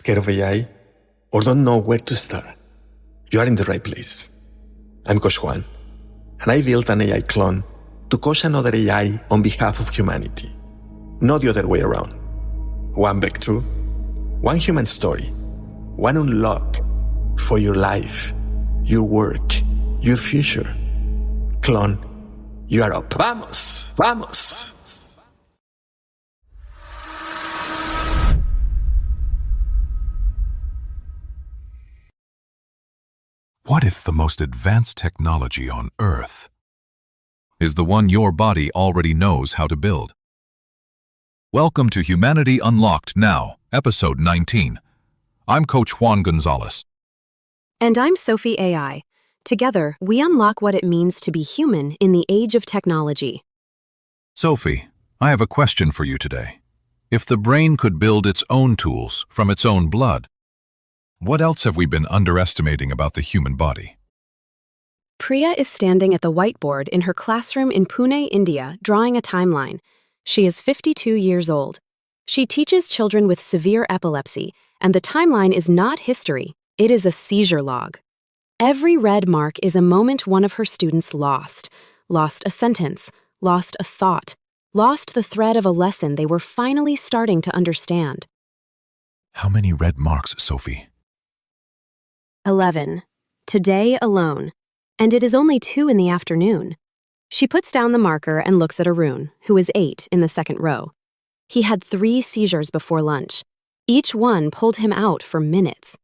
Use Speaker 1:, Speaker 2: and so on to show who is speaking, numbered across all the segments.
Speaker 1: Scared of AI? Or don't know where to start? You are in the right place. I'm Coach Juan, and I built an AI clone to coach another AI on behalf of humanity, not the other way around. One breakthrough, one human story, one unlock for your life, your work, your future. Clone, you are up. Vamos, vamos.
Speaker 2: What if the most advanced technology on Earth is the one your body already knows how to build? Welcome to Humanity Unlocked Now, Episode 19. I'm Coach Juan Gonzalez.
Speaker 3: And I'm Sophie AI. Together, we unlock what it means to be human in the age of technology.
Speaker 2: Sophie, I have a question for you today. If the brain could build its own tools from its own blood, what else have we been underestimating about the human body?
Speaker 3: Priya is standing at the whiteboard in her classroom in Pune, India, drawing a timeline. She is 52 years old. She teaches children with severe epilepsy, and the timeline is not history, it is a seizure log. Every red mark is a moment one of her students lost a sentence, lost a thought, lost the thread of a lesson they were finally starting to understand.
Speaker 2: How many red marks, Sophie?
Speaker 3: 11. Today alone. And it is only 2 in the afternoon. She puts down the marker and looks at Arun, who is 8 in the second row. He had 3 seizures before lunch. Each one pulled him out for minutes.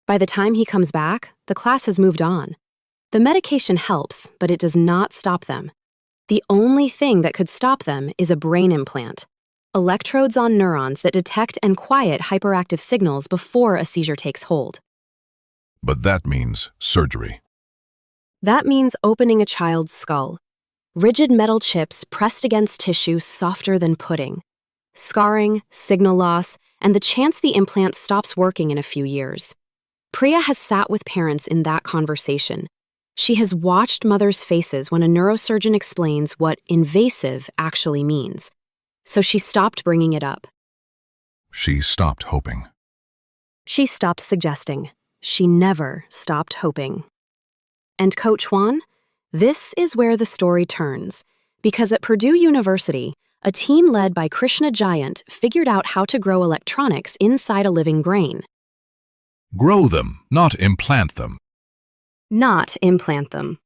Speaker 3: By the time he comes back, the class has moved on. The medication helps, but it does not stop them. The only thing that could stop them is a brain implant. Electrodes on neurons that detect and quiet hyperactive signals before a seizure takes hold.
Speaker 2: But that means surgery.
Speaker 3: That means opening a child's skull. Rigid metal chips pressed against tissue softer than pudding. Scarring, signal loss, and the chance the implant stops working in a few years. Priya has sat with parents in that conversation. She has watched mothers' faces when a neurosurgeon explains what invasive actually means. So she stopped bringing it up.
Speaker 2: She stopped hoping.
Speaker 3: She stopped suggesting. She never stopped hoping. And Coach Juan, this is where the story turns, because at Purdue University, a team led by Krishna Giant figured out how to grow electronics inside a living brain.
Speaker 2: Grow them, not implant them.
Speaker 3: Not implant them.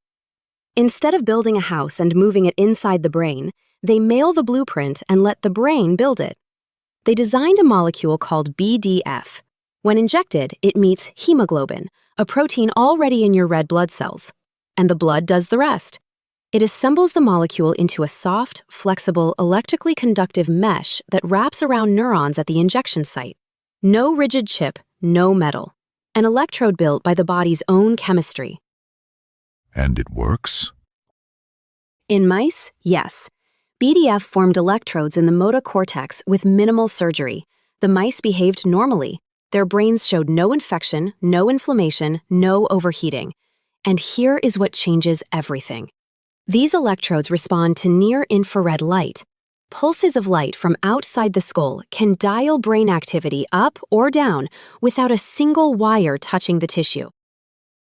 Speaker 3: Instead of building a house and moving it inside the brain, they mail the blueprint and let the brain build it. They designed a molecule called BDF. When injected, it meets hemoglobin, a protein already in your red blood cells. And the blood does the rest. It assembles the molecule into a soft, flexible, electrically conductive mesh that wraps around neurons at the injection site. No rigid chip, no metal. An electrode built by the body's own chemistry.
Speaker 2: And it works?
Speaker 3: In mice, yes. BDF formed electrodes in the motor cortex with minimal surgery. The mice behaved normally. Their brains showed no infection, no inflammation, no overheating. And here is what changes everything. These electrodes respond to near-infrared light. Pulses of light from outside the skull can dial brain activity up or down without a single wire touching the tissue.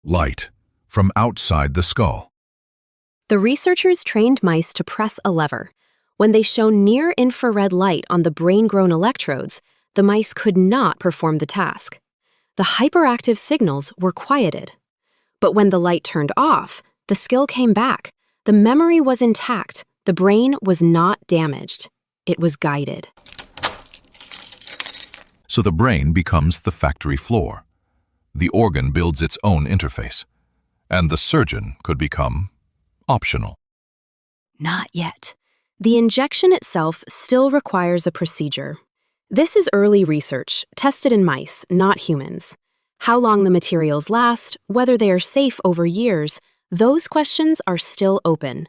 Speaker 2: Light from outside the skull.
Speaker 3: The researchers trained mice to press a lever. When they shone near-infrared light on the brain-grown electrodes, the mice could not perform the task. The hyperactive signals were quieted. But when the light turned off, the skill came back. The memory was intact. The brain was not damaged. It was guided.
Speaker 2: So the brain becomes the factory floor. The organ builds its own interface. And the surgeon could become optional.
Speaker 3: Not yet. The injection itself still requires a procedure. This is early research, tested in mice, not humans. How long the materials last, whether they are safe over years, those questions are still open.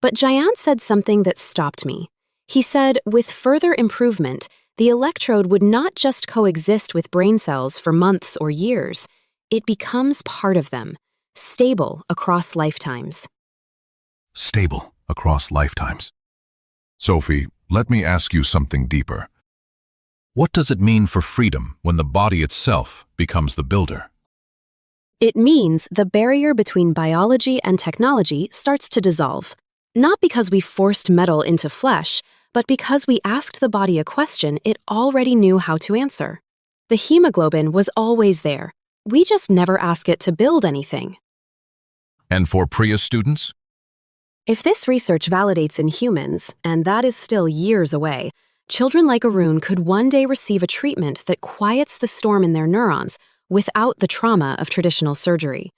Speaker 3: But Giant said something that stopped me. He said, with further improvement, the electrode would not just coexist with brain cells for months or years. It becomes part of them, stable across lifetimes.
Speaker 2: Stable across lifetimes. Sophie, let me ask you something deeper. What does it mean for freedom when the body itself becomes the builder?
Speaker 3: It means the barrier between biology and technology starts to dissolve, not because we forced metal into flesh, but because we asked the body a question it already knew how to answer. The hemoglobin was always there. We just never ask it to build anything.
Speaker 2: And for Priya's students?
Speaker 3: If this research validates in humans, and that is still years away, children like Arun could one day receive a treatment that quiets the storm in their neurons without the trauma of traditional surgery.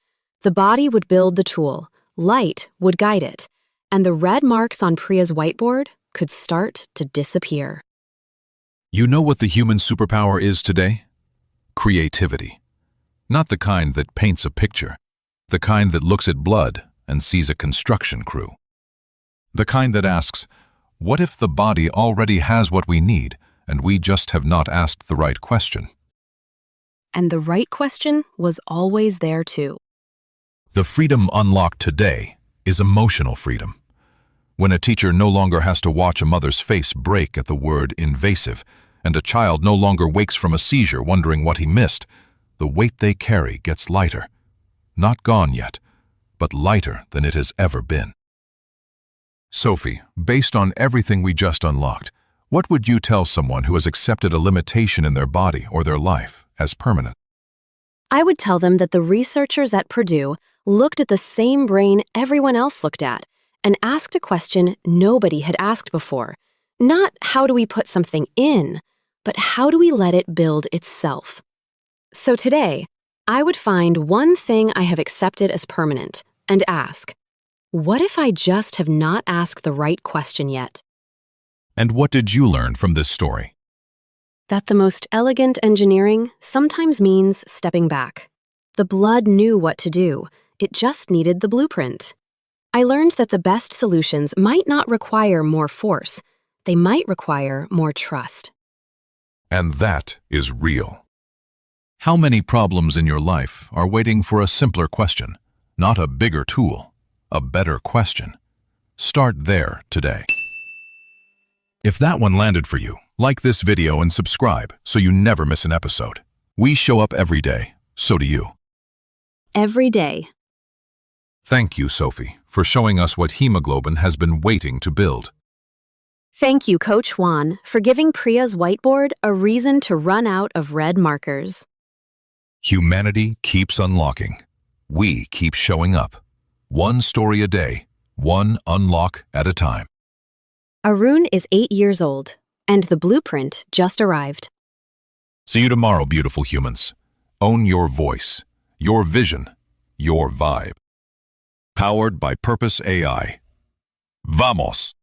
Speaker 3: The body would build the tool, light would guide it, and the red marks on Priya's whiteboard could start to disappear.
Speaker 2: You know what the human superpower is today? Creativity. Not the kind that paints a picture, the kind that looks at blood and sees a construction crew. The kind that asks, what if the body already has what we need and we just have not asked the right question?
Speaker 3: And the right question was always there too.
Speaker 2: The freedom unlocked today is emotional freedom. When a teacher no longer has to watch a mother's face break at the word invasive, and a child no longer wakes from a seizure wondering what he missed, the weight they carry gets lighter. Not gone yet, but lighter than it has ever been. Sophie, based on everything we just unlocked, what would you tell someone who has accepted a limitation in their body or their life as permanent?
Speaker 3: I would tell them that the researchers at Purdue looked at the same brain everyone else looked at and asked a question nobody had asked before. Not how do we put something in, but how do we let it build itself? So today, I would find one thing I have accepted as permanent and ask, what if I just have not asked the right question yet?
Speaker 2: And what did you learn from this story?
Speaker 3: That the most elegant engineering sometimes means stepping back. The blood knew what to do, it just needed the blueprint. I learned that the best solutions might not require more force, they might require more trust.
Speaker 2: And that is real. How many problems in your life are waiting for a simpler question, not a bigger tool, a better question? Start there today. If that one landed for you, like this video and subscribe so you never miss an episode. We show up every day, so do you.
Speaker 3: Every day.
Speaker 2: Thank you, Sophie, for showing us what hemoglobin has been waiting to build.
Speaker 3: Thank you, Coach Juan, for giving Priya's whiteboard a reason to run out of red markers.
Speaker 2: Humanity keeps unlocking. We keep showing up. One story a day, one unlock at a time.
Speaker 3: Arun is 8 years old, and the blueprint just arrived.
Speaker 2: See you tomorrow, beautiful humans. Own your voice, your vision, your vibe. Powered by Purpose AI. Vamos!